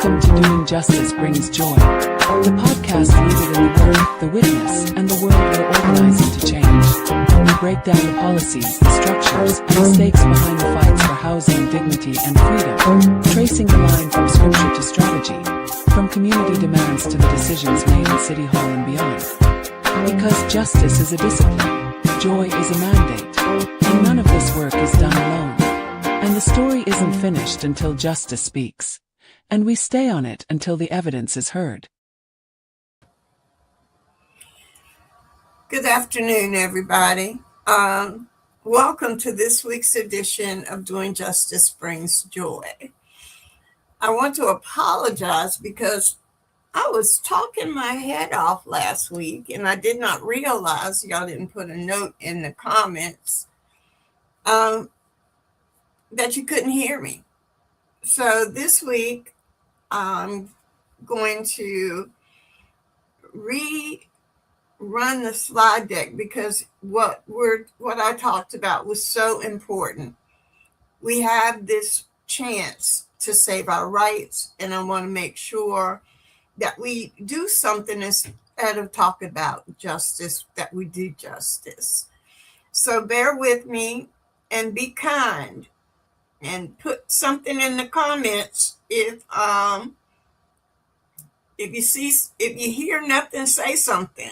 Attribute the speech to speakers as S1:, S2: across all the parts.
S1: Welcome to Doing Justice Brings Joy, the podcast rooted in the work, the witness, and the world we're organizing to change. We break down the policies, the structures, and the stakes behind the fights for housing, dignity, and freedom, tracing the line from scripture to strategy, from community demands to the decisions made in City Hall and beyond. Because justice is a discipline, joy is a mandate, and none of this work is done alone. And the story isn't finished until justice speaks. And we stay on it until the evidence is heard.
S2: Good afternoon, everybody. Welcome to this week's edition of Doing Justice Brings Joy. I want to apologize because I was talking my head off last week and I did not realize y'all didn't put a note in the comments that you couldn't hear me. So this week, I'm going to rerun the slide deck because what I talked about was so important. We have this chance to save our rights, and I want to make sure that we do something instead of talk about justice, that we do justice. So bear with me and be kind and put something in the comments if you hear nothing, say something.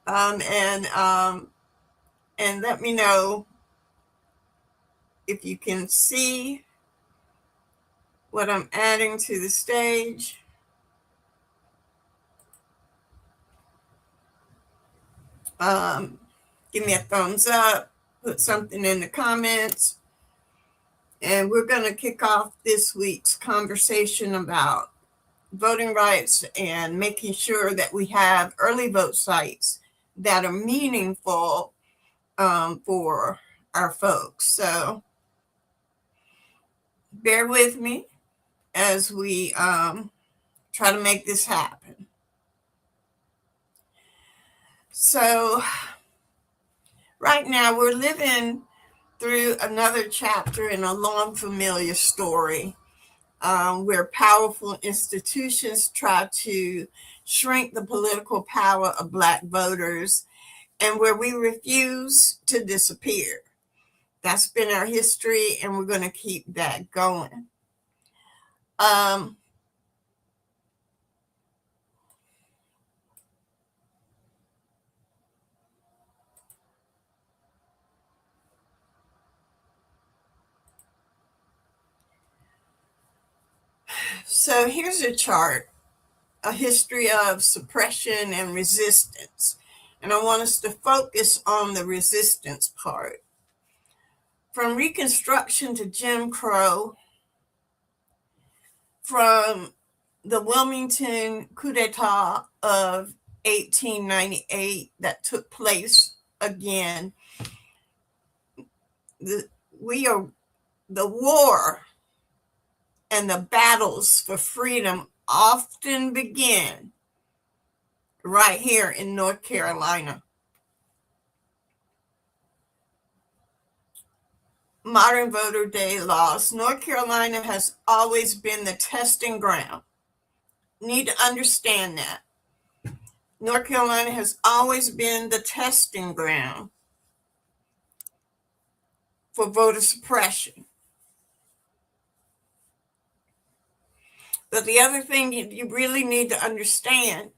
S2: And let me know if you can see what I'm adding to the stage. Give me a thumbs up, put something in the comments. And we're going to kick off this week's conversation about voting rights and making sure that we have early vote sites that are meaningful for our folks. So bear with me as we try to make this happen. So right now we're living through another chapter in a long familiar story where powerful institutions try to shrink the political power of Black voters and where we refuse to disappear. That's been our history, and we're going to keep that going. So here's a chart, a history of suppression and resistance. And I want us to focus on the resistance part. From Reconstruction to Jim Crow, from the Wilmington coup d'etat of 1898 that took place again, the war and the battles for freedom often begin right here in North Carolina. Modern voter day laws. North Carolina has always been the testing ground. Need to understand that. North Carolina has always been the testing ground for voter suppression. But the other thing you really need to understand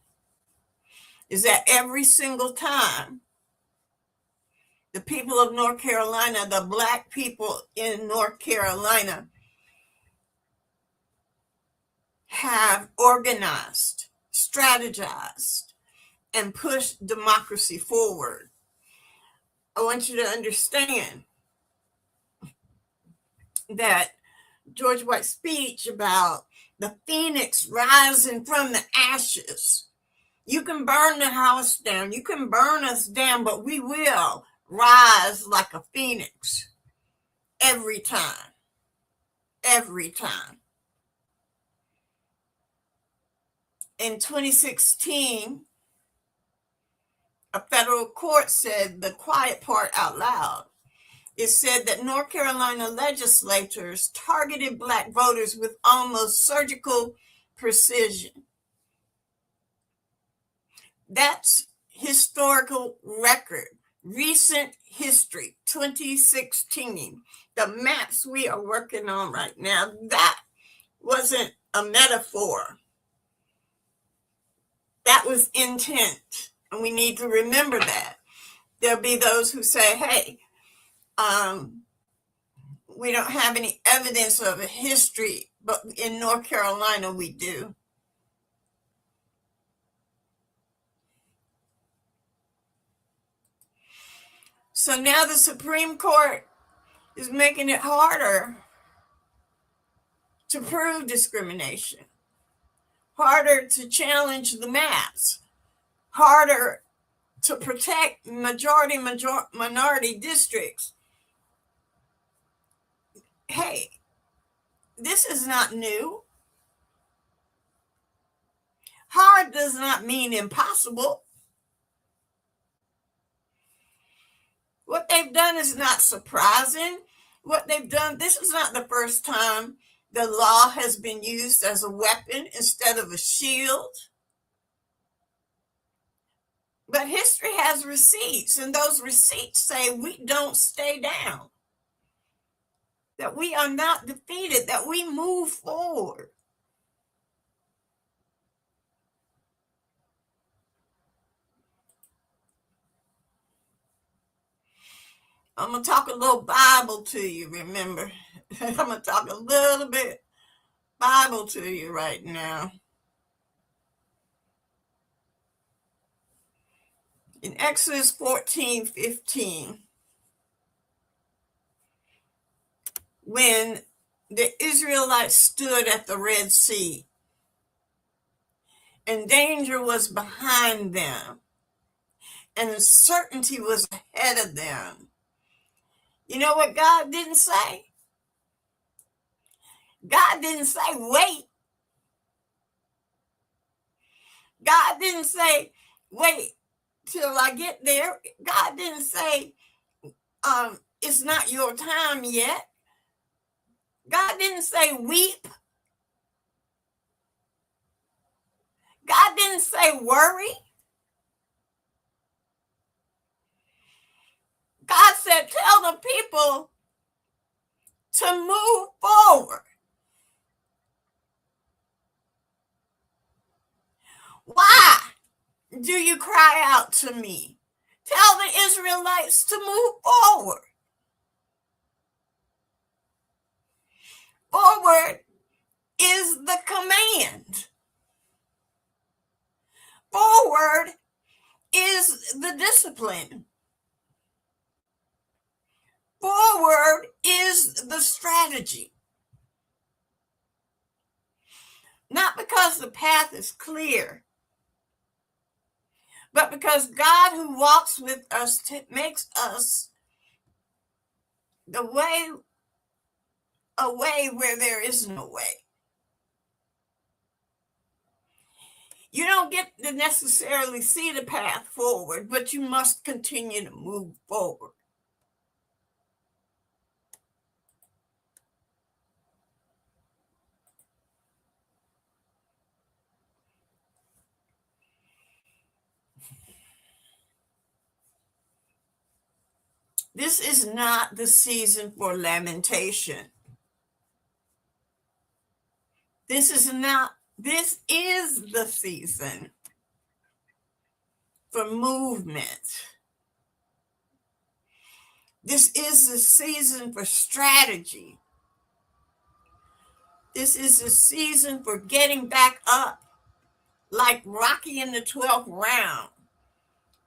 S2: is that every single time the people of North Carolina, the Black people in North Carolina, have organized, strategized, and pushed democracy forward, I want you to understand that George White's speech about the phoenix rising from the ashes. You can burn the house down, you can burn us down, but we will rise like a phoenix every time. Every time. In 2016, a federal court said the quiet part out loud. it said that North Carolina legislators targeted Black voters with almost surgical precision. That's historical record, recent history, 2016. The maps we are working on right now, that wasn't a metaphor. That was intent, and we need to remember that. There'll be those who say, hey, we don't have any evidence of a history, but in North Carolina we do. So now the Supreme Court is making it harder to prove discrimination, harder to challenge the maps, harder to protect minority districts. Hey, this is not new. Hard does not mean impossible. What they've done is not surprising. What they've done, this is not the first time the law has been used as a weapon instead of a shield. But history has receipts, and those receipts say we don't stay down, that we are not defeated, that we move forward. I'm going to talk a little Bible to you, remember. I'm going to talk a little bit Bible to you right now. In Exodus 14:15, when the Israelites stood at the Red Sea and danger was behind them and uncertainty was ahead of them, you know what God didn't say? God didn't say, wait. God didn't say, wait till I get there. God didn't say, it's not your time yet. God didn't say, weep. God didn't say, worry. God said, tell the people to move forward. Why do you cry out to me? Tell the Israelites to move forward. Forward is the command. Forward is the discipline. Forward is the strategy. Not because the path is clear, but because God who walks with us makes us the way, a way where there is no way. You don't get to necessarily see the path forward, but you must continue to move forward. This is not the season for lamentation. This is the season for movement. This is the season for strategy. This is the season for getting back up like Rocky in the 12th round,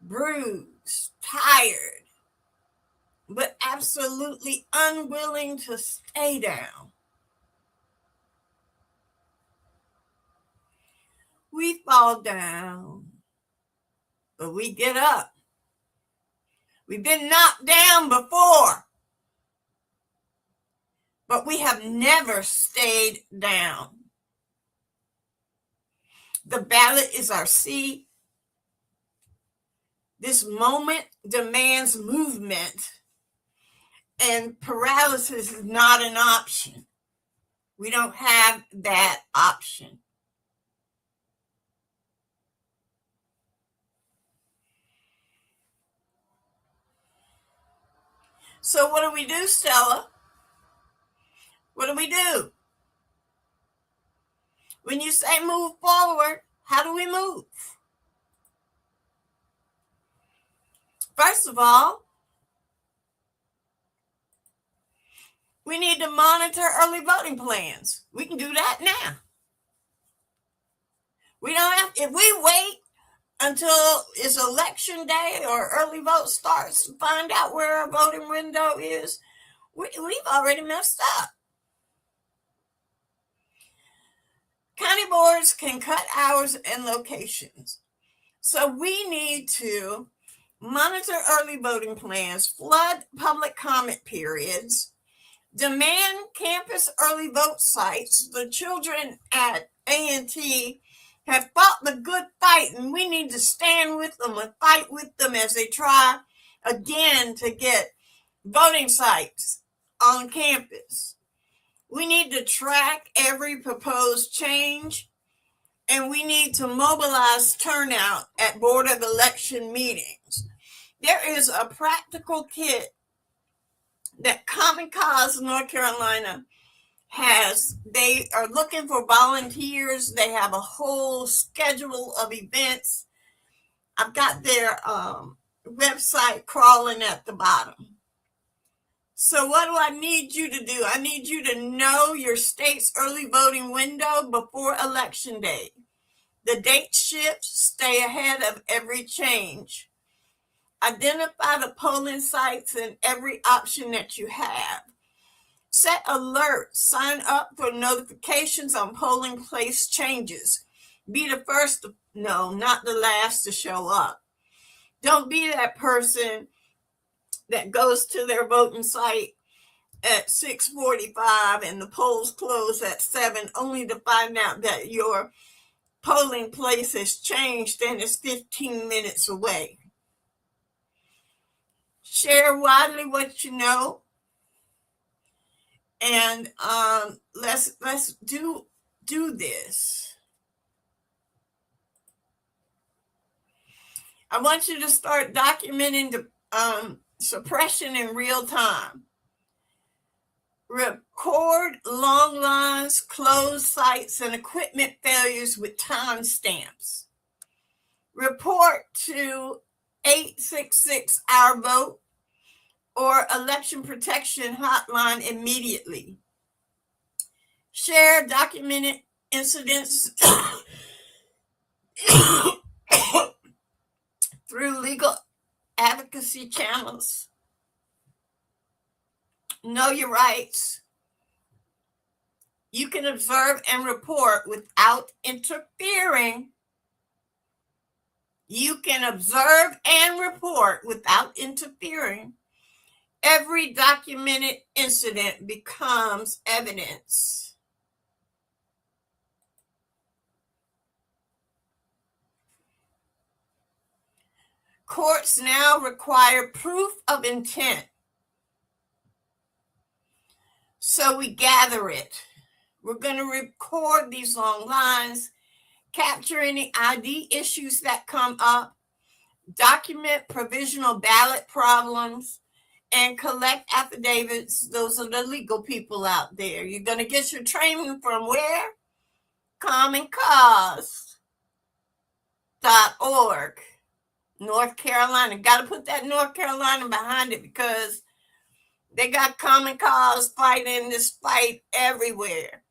S2: bruised, tired, but absolutely unwilling to stay down. We fall down, but we get up. We've been knocked down before, but we have never stayed down. The ballot is our seed. This moment demands movement. And paralysis is not an option. We don't have that option. So what do we do, Stella? What do we do? When you say move forward, how do we move? First of all, we need to monitor early voting plans. We can do that now. We don't have, if we wait until it's election day or early vote starts to find out where our voting window is, we've already messed up. County boards can cut hours and locations. So we need to monitor early voting plans, flood public comment periods, demand campus early vote sites. The children at A&T have fought the good fight, and we need to stand with them and fight with them as they try again to get voting sites on campus. We need to track every proposed change, and we need to mobilize turnout at Board of Election meetings. There is a practical kit that Common Cause North Carolina has. They are looking for volunteers. They have a whole schedule of events. I've got their website crawling at the bottom. So what do I need you to do? I need you to know your state's early voting window before election day. The date shifts, stay ahead of every change. Identify the polling sites and every option that you have. Set alerts. Sign up for notifications on polling place changes. Be the first, not the last to show up. Don't be that person that goes to their voting site at 6:45 and the polls close at 7, only to find out that your polling place has changed and is 15 minutes away. Share widely what you know. And let's do this. I want you to start documenting the suppression in real time. Record long lines, closed sites, and equipment failures with timestamps. Report to 866 Our Vote or Election Protection Hotline immediately. Share documented incidents through legal advocacy channels. Know your rights. You can observe and report without interfering. You can observe and report without interfering. Every documented incident becomes evidence. Courts now require proof of intent. So we gather it. We're going to record these long lines, capture any ID issues that come up, document provisional ballot problems, and collect affidavits. Those are the legal people out there. You're going to get your training from where? CommonCause.org. North Carolina. Got to put that North Carolina behind it because they got Common Cause fighting this fight everywhere.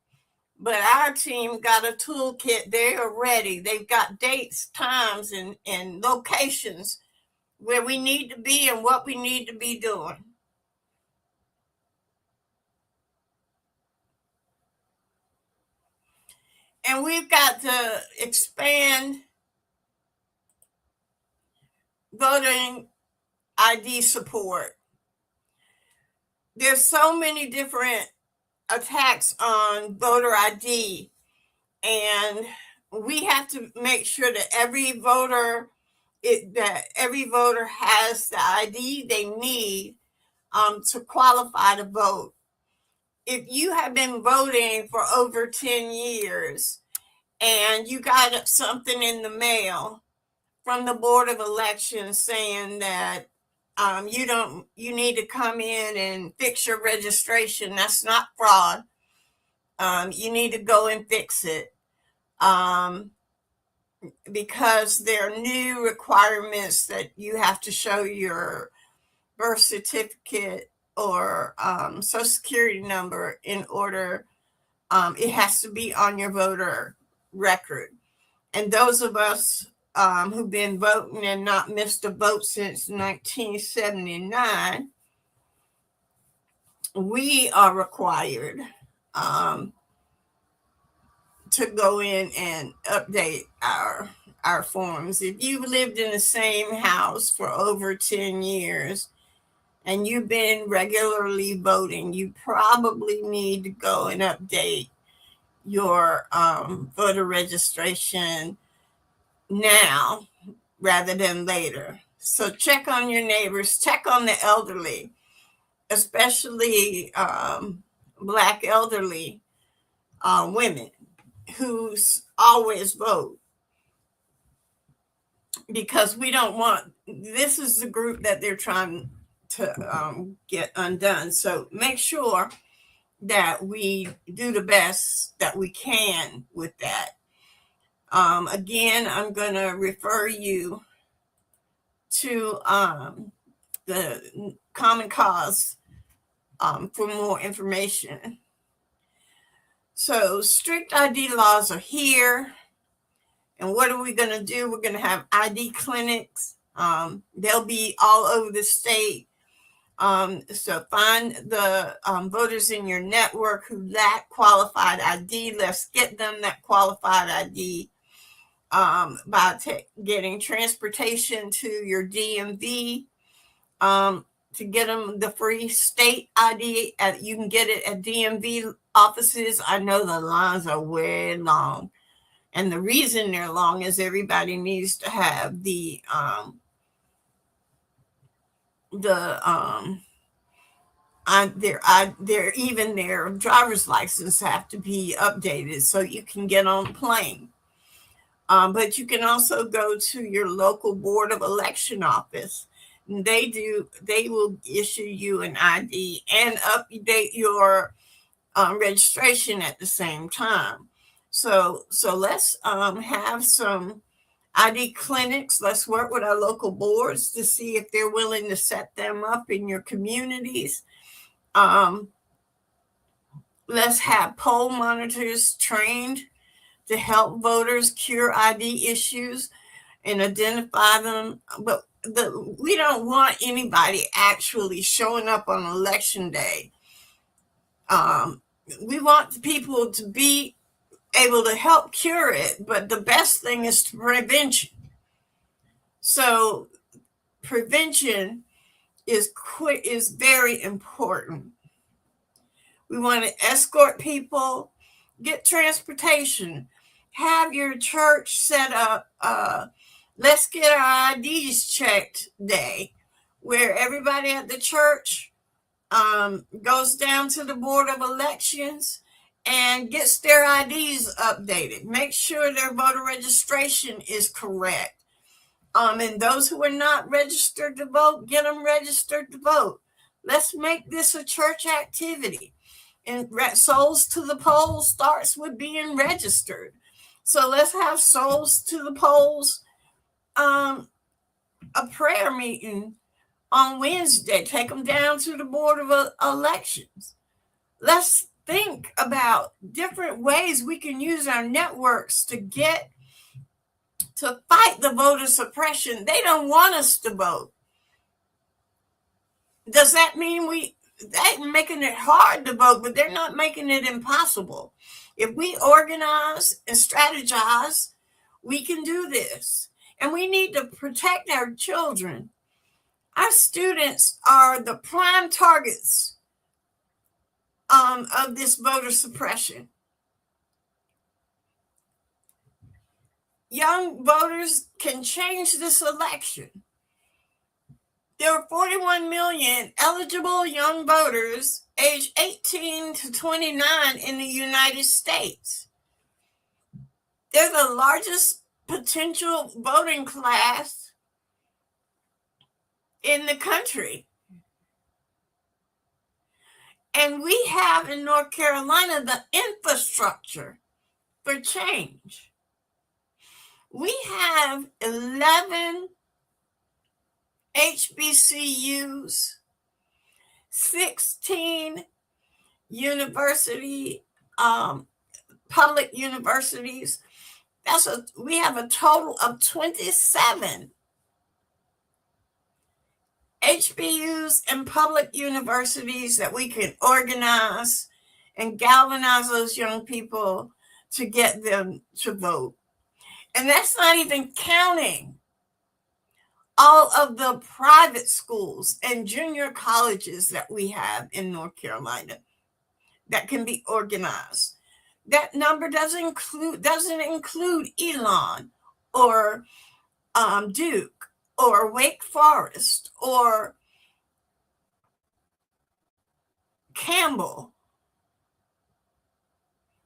S2: But our team got a toolkit. They are ready. They've got dates, times, and locations where we need to be and what we need to be doing. And we've got to expand voting ID support. There's so many different attacks on voter ID, and we have to make sure that every voter has the ID they need to qualify to vote. If you have been voting for over 10 years and you got something in the mail from the Board of Elections saying that you need to come in and fix your registration, that's not fraud. You need to go and fix it. Because there are new requirements that you have to show your birth certificate or social security number in order. It has to be on your voter record. And those of us who've been voting and not missed a vote since 1979, we are required to go in and update our forms. If you've lived in the same house for over 10 years and you've been regularly voting, you probably need to go and update your voter registration now rather than later. So check on your neighbors, check on the elderly, especially Black elderly women who always vote, because we don't want, this is the group that they're trying to get undone. So make sure that we do the best that we can with that. Again, I'm going to refer you to the Common Cause for more information. So strict ID laws are here. And what are we going to do? We're going to have ID clinics. They'll be all over the state. So find the voters in your network who lack qualified ID. Let's get them that qualified ID by getting transportation to your DMV to get them the free state ID. You can get it at DMV offices. I know the lines are way long. And the reason they're long is everybody needs to have their driver's license have to be updated so you can get on the plane. But you can also go to your local Board of Election office. And they will issue you an ID and update your registration at the same time. So let's have some ID clinics. Let's work with our local boards to see if they're willing to set them up in your communities. Let's have poll monitors trained to help voters cure ID issues and identify them. But we don't want anybody actually showing up on election day. We want people to be able to help cure it, but the best thing is prevention. So prevention is very important. We want to escort people, get transportation, have your church set up let's get our IDs checked day, where everybody at the church goes down to the Board of Elections and gets their IDs updated. Make sure their voter registration is correct. And those who are not registered to vote, get them registered to vote. Let's make this a church activity. And Souls to the Polls starts with being registered. So let's have Souls to the Polls, a prayer meeting on Wednesday. Take them down to the Board of Elections. Let's think about different ways we can use our networks to fight the voter suppression. They don't want us to vote. Does that mean they're making it hard to vote, but they're not making it impossible? If we organize and strategize, we can do this. And we need to protect our children. Our students are the prime targets of this voter suppression. Young voters can change this election. There were 41 million eligible young voters aged 18 to 29 in the United States. They're the largest potential voting class in the country. And we have in North Carolina the infrastructure for change. We have 11 HBCUs, 16 university, public universities. We have a total of 27 HBCUs and public universities that we can organize and galvanize those young people to get them to vote. And that's not even counting all of the private schools and junior colleges that we have in North Carolina that can be organized. That number doesn't include Elon or Duke or Wake Forest or Campbell,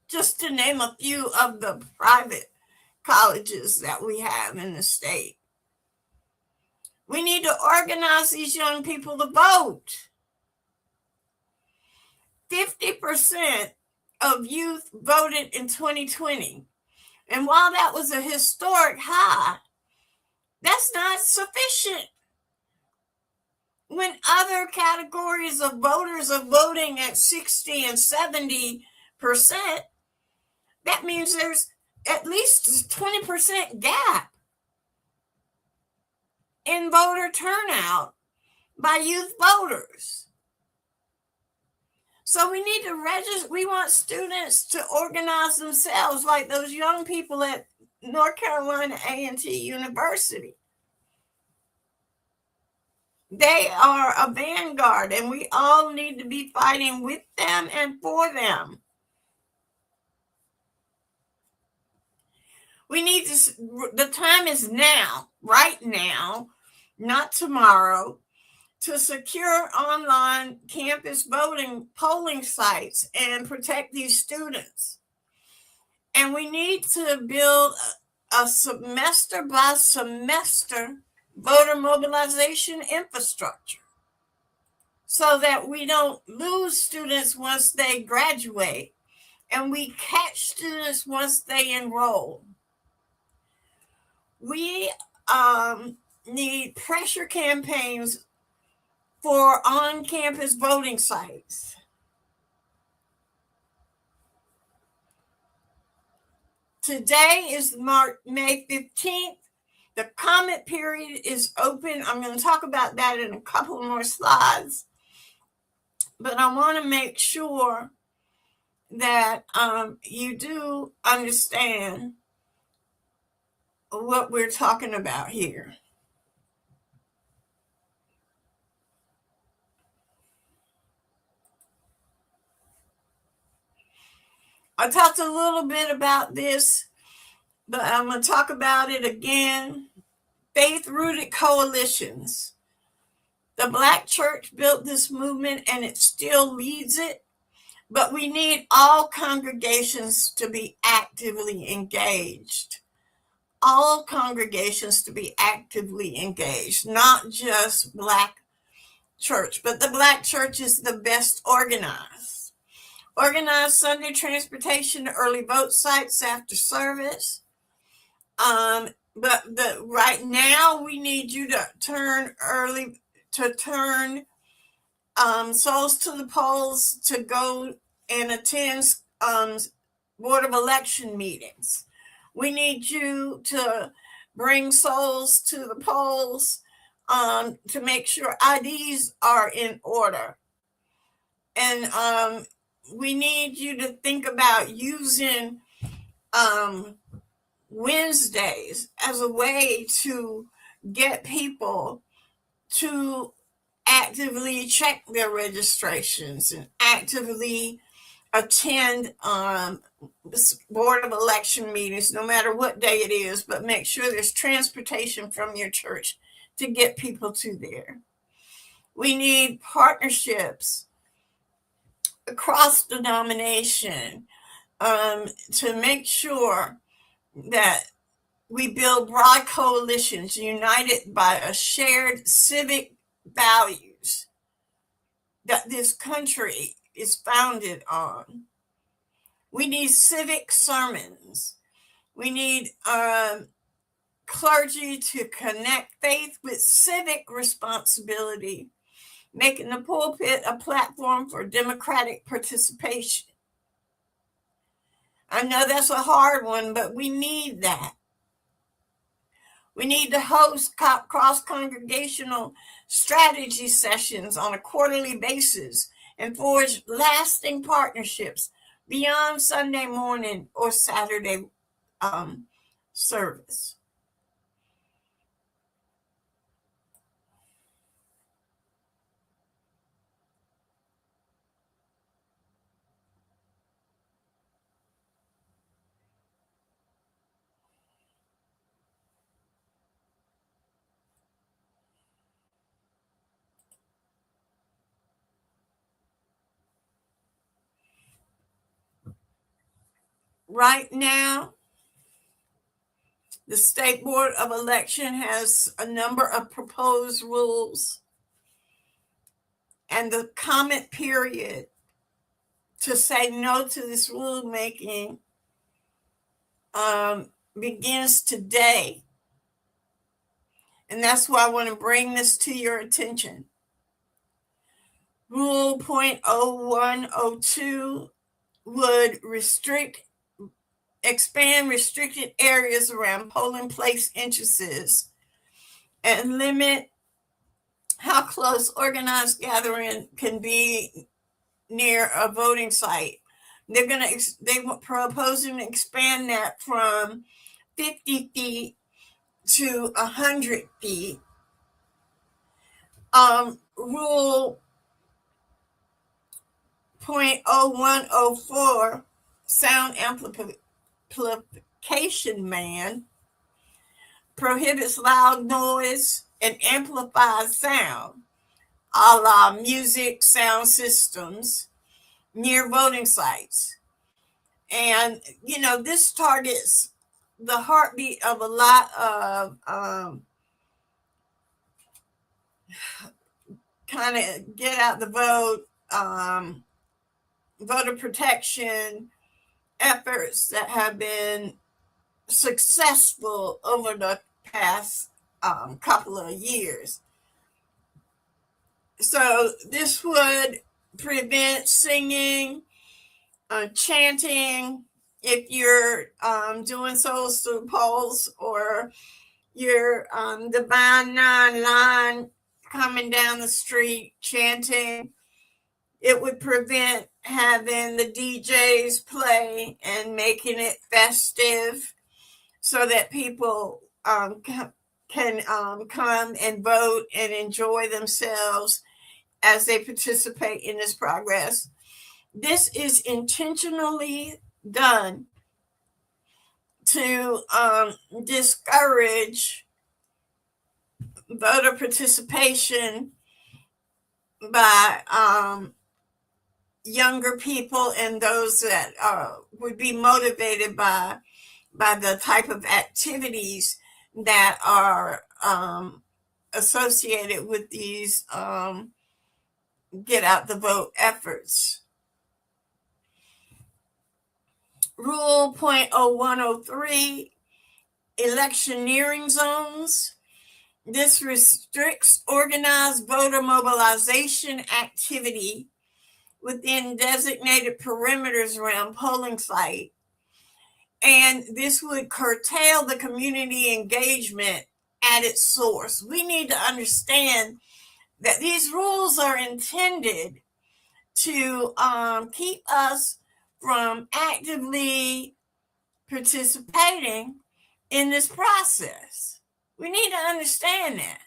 S2: just to name a few of the private colleges that we have in the state. We need to organize these young people to vote. 50% of youth voted in 2020. And while that was a historic high, that's not sufficient. When other categories of voters are voting at 60 and 70%, that means there's at least a 20% gap in voter turnout by youth voters. So we need to register. We want students to organize themselves like those young people at North Carolina A&T University. They are a vanguard, and we all need to be fighting with them and for them. We need to, the time is now, right now, not tomorrow, to secure online campus voting polling sites and protect these students. And we need to build a semester by semester voter mobilization infrastructure so that we don't lose students once they graduate and we catch students once they enroll. We need pressure campaigns for on-campus voting sites. Today is May 15th. The comment period is open. I'm going to talk about that in a couple more slides. But I want to make sure that you do understand what we're talking about here. I talked a little bit about this, but I'm going to talk about it again. Faith-rooted coalitions. The Black church built this movement and it still leads it, but we need all congregations to be actively engaged. All congregations to be actively engaged, not just Black church, but the Black church is the best organized. Organized Sunday transportation to early vote sites after service. But right now we need you to turn souls to the polls to go and attend Board of Election meetings. We need you to bring souls to the polls to make sure IDs are in order. And we need you to think about using Wednesdays as a way to get people to actively check their registrations and actively attend Board of Election meetings, no matter what day it is, but make sure there's transportation from your church to get people to there. We need partnerships across denomination to make sure that we build broad coalitions united by a shared civic values that this country is founded on. We need civic sermons. We need clergy to connect faith with civic responsibility, making the pulpit a platform for democratic participation. I know that's a hard one, but we need that. We need to host cross-congregational strategy sessions on a quarterly basis and forge lasting partnerships beyond Sunday morning or Saturday service. Right now, the State Board of Election has a number of proposed rules, and the comment period to say no to this rulemaking begins today. And that's why I want to bring this to your attention. Rule .0102 would expand restricted areas around polling place entrances and limit how close organized gathering can be near a voting site. They're proposing to expand that from 50 feet to 100 feet. Rule .0104, sound amplification ban, prohibits loud noise and amplified sound, a la music sound systems, near voting sites. And, this targets the heartbeat of a lot of kind of get out the vote, voter protection efforts that have been successful over the past couple of years. So this would prevent singing, chanting, if you're doing souls through polls or your Divine Nine line coming down the street chanting. It would prevent having the DJs play and making it festive so that people can come and vote and enjoy themselves as they participate in this progress. This is intentionally done to discourage voter participation by younger people and those that would be motivated by the type of activities that are associated with these get out the vote efforts. Rule .0103, electioneering zones. This restricts organized voter mobilization activity within designated perimeters around polling site. And this would curtail the community engagement at its source. We need to understand that these rules are intended to keep us from actively participating in this process. We need to understand that.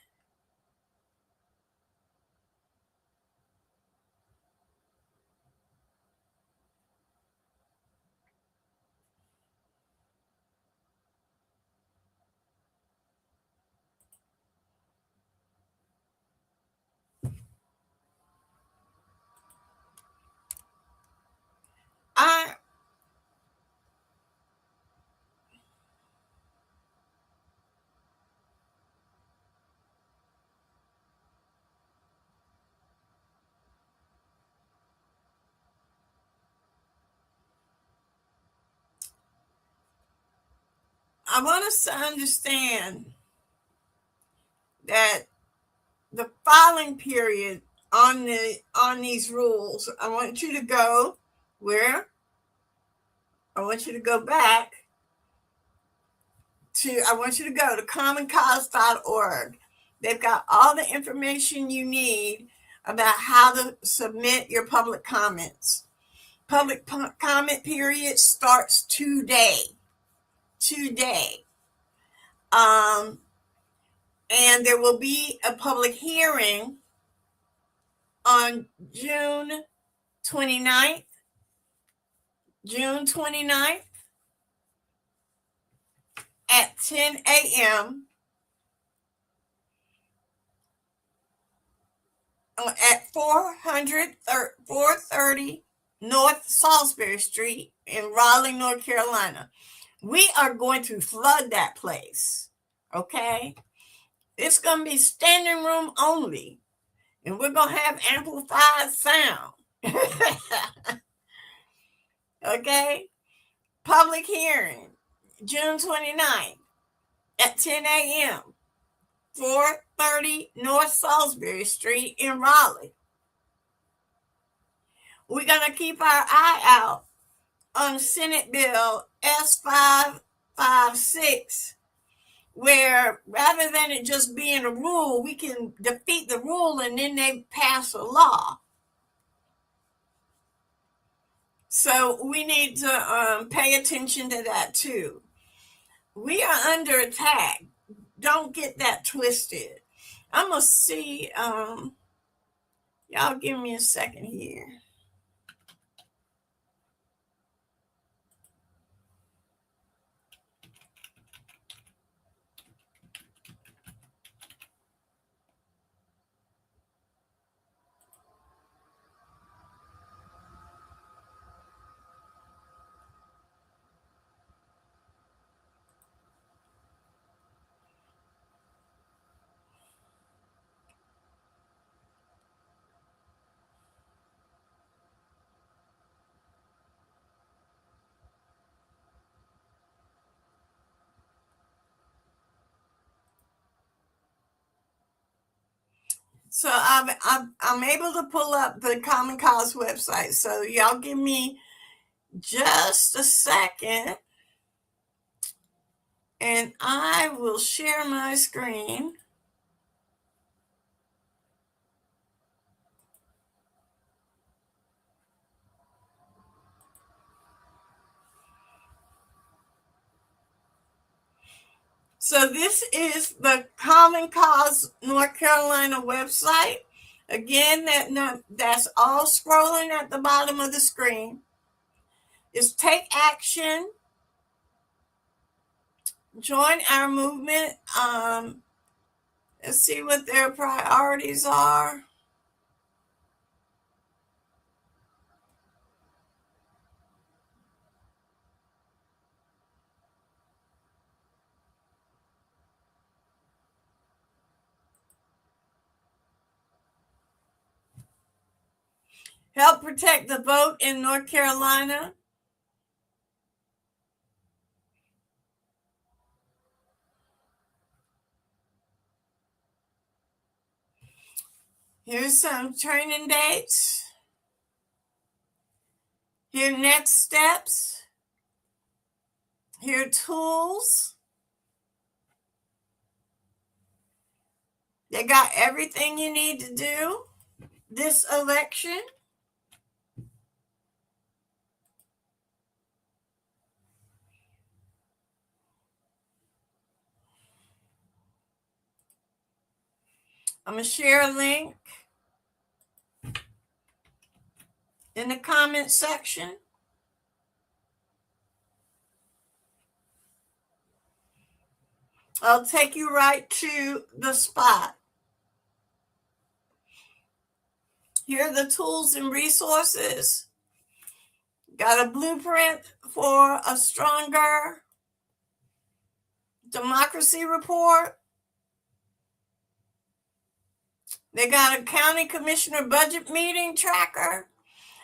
S2: I want us to understand that the filing period on these rules, I want you to go where? I want you to go back to, I want you to go to commoncause.org. They've got all the information you need about how to submit your public comments. Public comment period starts today. And there will be a public hearing on June 29th at 10 a.m. at 430 North Salisbury Street in Raleigh, North Carolina. We are going to flood that place, okay? It's going to be standing room only, and we're going to have amplified sound. Okay? Public hearing, June 29th at 10 a.m., 430 North Salisbury Street in Raleigh. We're going to keep our eye out on Senate Bill S556, where rather than it just being a rule, we can defeat the rule and then they pass a law. So we need to pay attention to that too. We are under attack. Don't get that twisted. I'm going to see, y'all give me a second here. So I'm able to pull up the Common Cause website. So y'all give me just a second, and I will share my screen. So this is the Common Cause North Carolina website. Again, that's all scrolling at the bottom of the screen. Is take action, join our movement. Let's see what their priorities are. Help protect the vote in North Carolina. Here's some training dates. Here are next steps. Here are tools. They got everything you need to do this election. I'm going to share a link in the comment section. I'll take you right to the spot. Here are the tools and resources. Got a blueprint for a stronger democracy report. They got a county commissioner budget meeting tracker.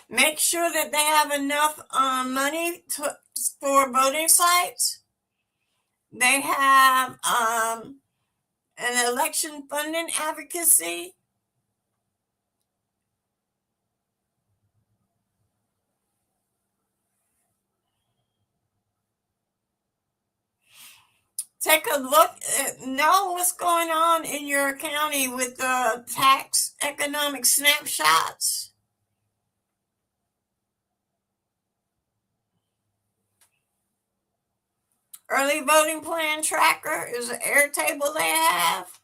S2: Make sure that they have enough money for voting sites. They have an election funding advocacy. Take a look, know what's going on in your county with the tax economic snapshots. Early voting plan tracker is an Airtable they have.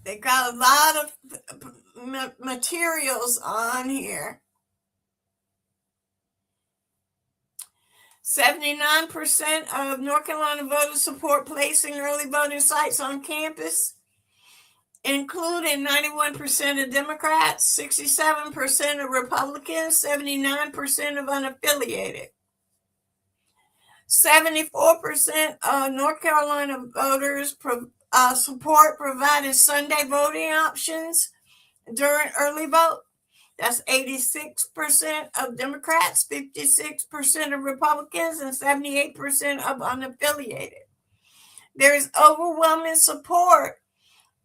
S2: They got a lot of materials on here. 79% of North Carolina voters support placing early voting sites on campus, including 91% of Democrats, 67% of Republicans, 79% of unaffiliated. 74% of North Carolina voters support providing Sunday voting options during early vote. That's 86% of Democrats, 56% of Republicans, and 78% of unaffiliated. There is overwhelming support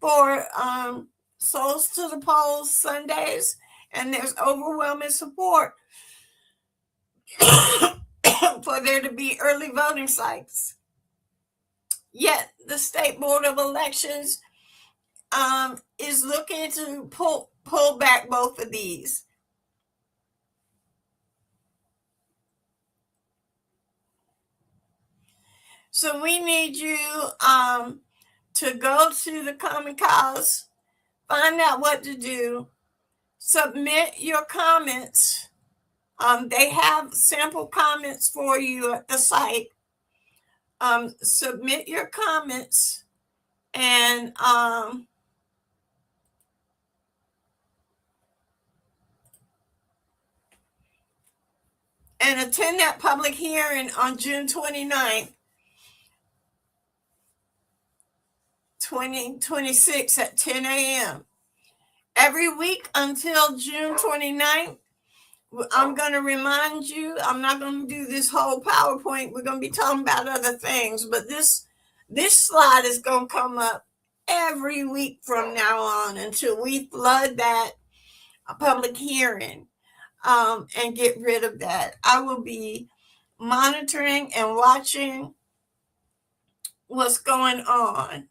S2: for Souls to the Polls Sundays, and there's overwhelming support for there to be early voting sites. Yet the State Board of Elections is looking to pull back both of these. So we need you to go to the Common Cause, find out what to do, submit your comments. They have sample comments for you at the site. Submit your comments and attend that public hearing on June 29th, 2026 at 10 a.m. Every week until June 29th, I'm going to remind you, I'm not going to do this whole PowerPoint. We're going to be talking about other things, but this slide is going to come up every week from now on until we flood that public hearing and get rid of that. I will be monitoring and watching what's going on.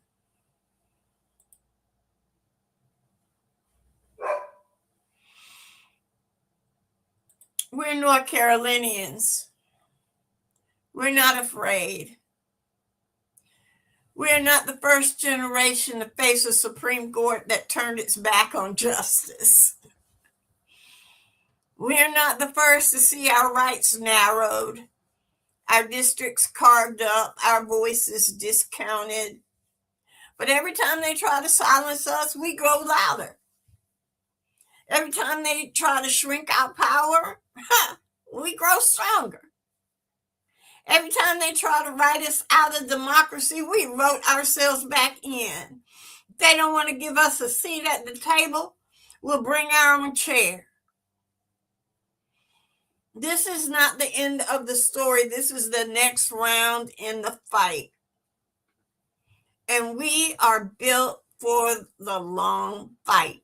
S2: We're North Carolinians. We're not afraid. We're not the first generation to face a Supreme Court that turned its back on justice. We're not the first to see our rights narrowed, our districts carved up, our voices discounted. But every time they try to silence us, we grow louder. Every time they try to shrink our power, we grow stronger. Every time they try to write us out of democracy, we wrote ourselves back in. If they don't want to give us a seat at the table, we'll bring our own chair. This is not the end of the story. This is the next round in the fight. And we are built for the long fight.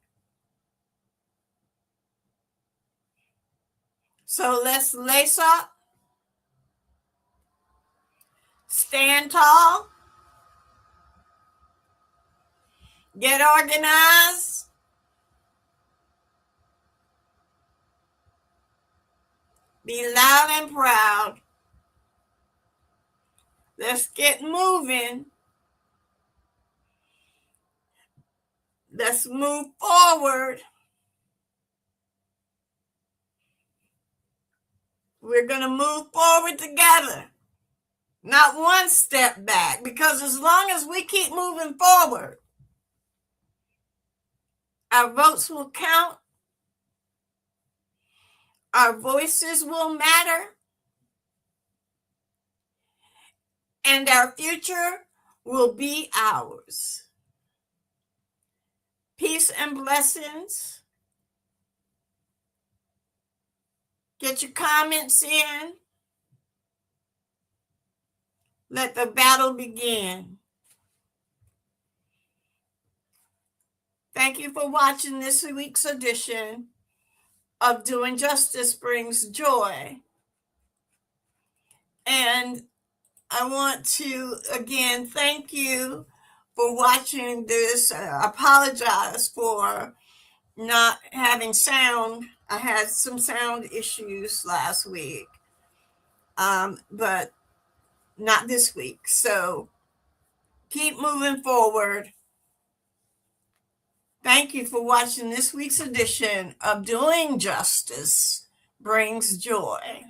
S2: So let's lace up, stand tall, get organized, be loud and proud. Let's get moving. Let's move forward. We're going to move forward together, not one step back, because as long as we keep moving forward, our votes will count, our voices will matter, and our future will be ours. Peace and blessings. Get your comments in. Let the battle begin. Thank you for watching this week's edition of Doing Justice Brings Joy. And I want to, again, thank you for watching this. I apologize for not having sound. I had some sound issues last week, but not this week. So keep moving forward. Thank you for watching this week's edition of Doing Justice Brings Joy.